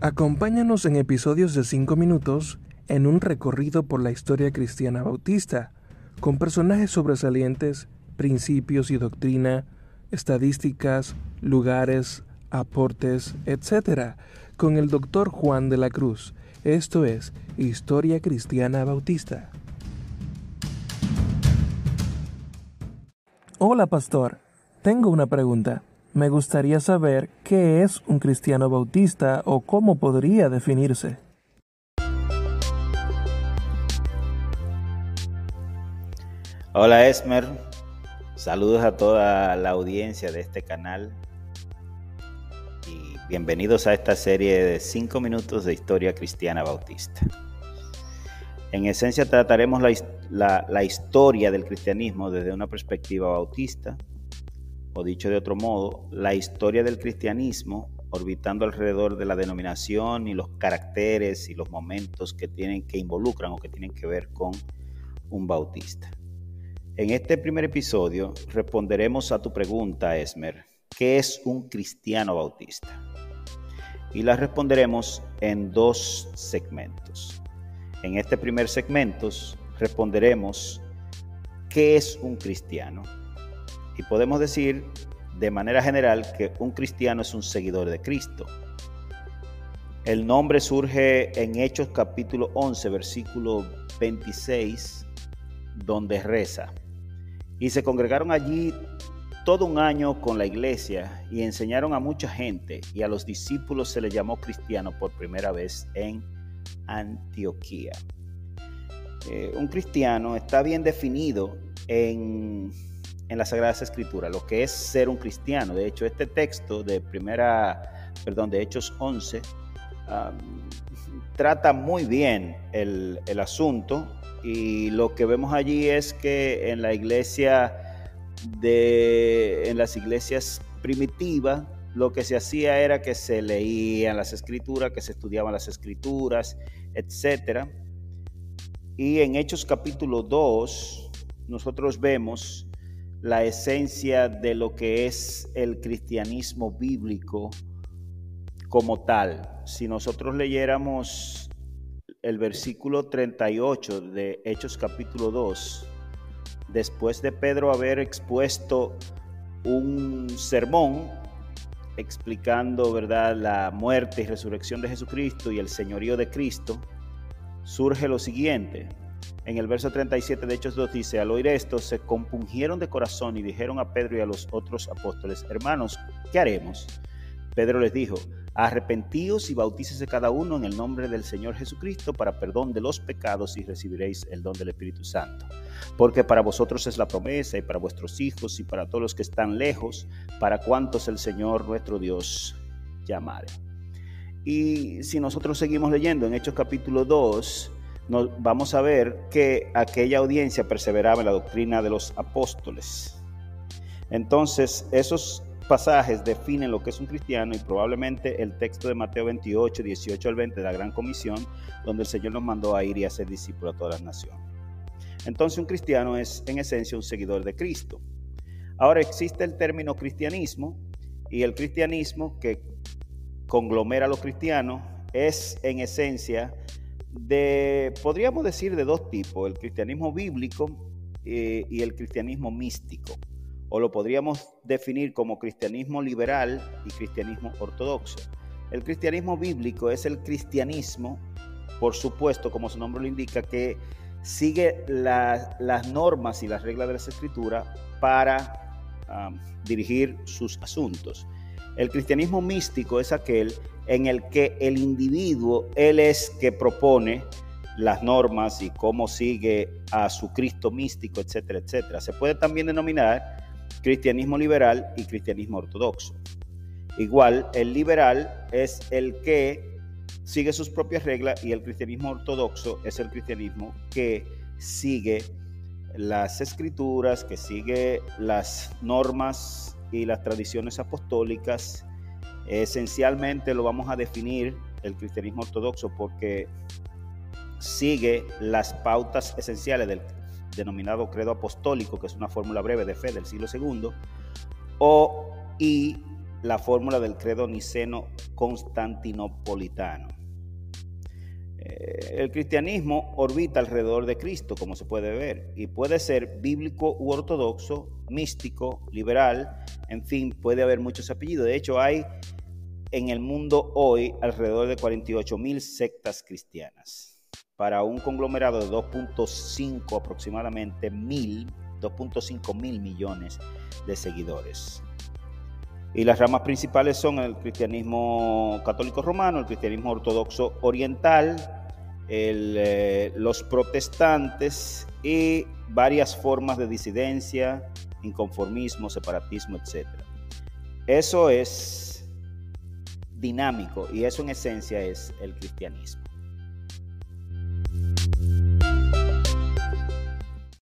Acompáñanos en episodios de 5 minutos en un recorrido por la historia cristiana bautista, con personajes sobresalientes, principios y doctrina, estadísticas, lugares, aportes, etc., con el Dr. Juan de la Cruz. Esto es Historia Cristiana Bautista. Hola, pastor. Tengo una pregunta. Me gustaría saber qué es un cristiano bautista o cómo podría definirse. Hola Esmer, saludos a toda la audiencia de este canal y bienvenidos a esta serie de 5 minutos de Historia Cristiana Bautista. En esencia trataremos la historia del cristianismo desde una perspectiva bautista, o dicho de otro modo, la historia del cristianismo orbitando alrededor de la denominación y los caracteres y los momentos que involucran o que tienen que ver con un bautista. En este primer episodio responderemos a tu pregunta, Esmer, ¿qué es un cristiano bautista? Y la responderemos en 2 segmentos. En este primer segmento responderemos ¿qué es un cristiano? Y podemos decir de manera general que un cristiano es un seguidor de Cristo. El nombre surge en Hechos capítulo 11, versículo 26, donde reza: y se congregaron allí todo un año con la iglesia y enseñaron a mucha gente, y a los discípulos se les llamó cristianos por primera vez en Antioquía. Un cristiano está bien definido en las Sagradas Escrituras, lo que es ser un cristiano. De hecho, este texto de Hechos 11 trata muy bien el asunto, y lo que vemos allí es que en las iglesias primitivas lo que se hacía era que se leían las Escrituras, que se estudiaban las Escrituras, etc. Y en Hechos capítulo 2 nosotros vemos la esencia de lo que es el cristianismo bíblico como tal. Si nosotros leyéramos el versículo 38 de Hechos capítulo 2, después de Pedro haber expuesto un sermón explicando, ¿verdad?, la muerte y resurrección de Jesucristo y el señorío de Cristo, surge lo siguiente. En el verso 37 de Hechos 2 dice: al oír esto se compungieron de corazón y dijeron a Pedro y a los otros apóstoles: hermanos, ¿qué haremos? Pedro les dijo: arrepentíos y bautícese cada uno en el nombre del Señor Jesucristo para perdón de los pecados, y recibiréis el don del Espíritu Santo. Porque para vosotros es la promesa, y para vuestros hijos, y para todos los que están lejos, para cuantos el Señor nuestro Dios llamare. Y si nosotros seguimos leyendo en Hechos capítulo 2, vamos a ver que aquella audiencia perseveraba en la doctrina de los apóstoles. Entonces, esos pasajes definen lo que es un cristiano, y probablemente el texto de Mateo 28, 18 al 20 de la Gran Comisión, donde el Señor nos mandó a ir y a ser discípulos a todas las naciones. Entonces, un cristiano es en esencia un seguidor de Cristo. Ahora, existe el término cristianismo, y el cristianismo, que conglomera a los cristianos, es en esencia podríamos decir, de 2 tipos: el cristianismo bíblico y el cristianismo místico. O lo podríamos definir como cristianismo liberal y cristianismo ortodoxo. El cristianismo bíblico es el cristianismo, por supuesto, como su nombre lo indica, que sigue las normas y las reglas de las Escrituras para dirigir sus asuntos. El cristianismo místico es aquel en el que el individuo, él es que propone las normas y cómo sigue a su Cristo místico, etcétera, etcétera. Se puede también denominar cristianismo liberal y cristianismo ortodoxo. Igual, el liberal es el que sigue sus propias reglas, y el cristianismo ortodoxo es el cristianismo que sigue las Escrituras, que sigue las normas y las tradiciones apostólicas. Esencialmente lo vamos a definir el cristianismo ortodoxo porque sigue las pautas esenciales del denominado credo apostólico, que es una fórmula breve de fe del siglo II, y la fórmula del credo niceno-constantinopolitano. El cristianismo orbita alrededor de Cristo, como se puede ver, y puede ser bíblico u ortodoxo, místico, liberal, en fin, puede haber muchos apellidos. De hecho, hay en el mundo hoy alrededor de 48,000 sectas cristianas, para un conglomerado de 2.5 aproximadamente 2.5 mil millones de seguidores. Y las ramas principales son el cristianismo católico romano, el cristianismo ortodoxo oriental, los protestantes y varias formas de disidencia, inconformismo, separatismo, etc. Eso es dinámico y eso en esencia es el cristianismo.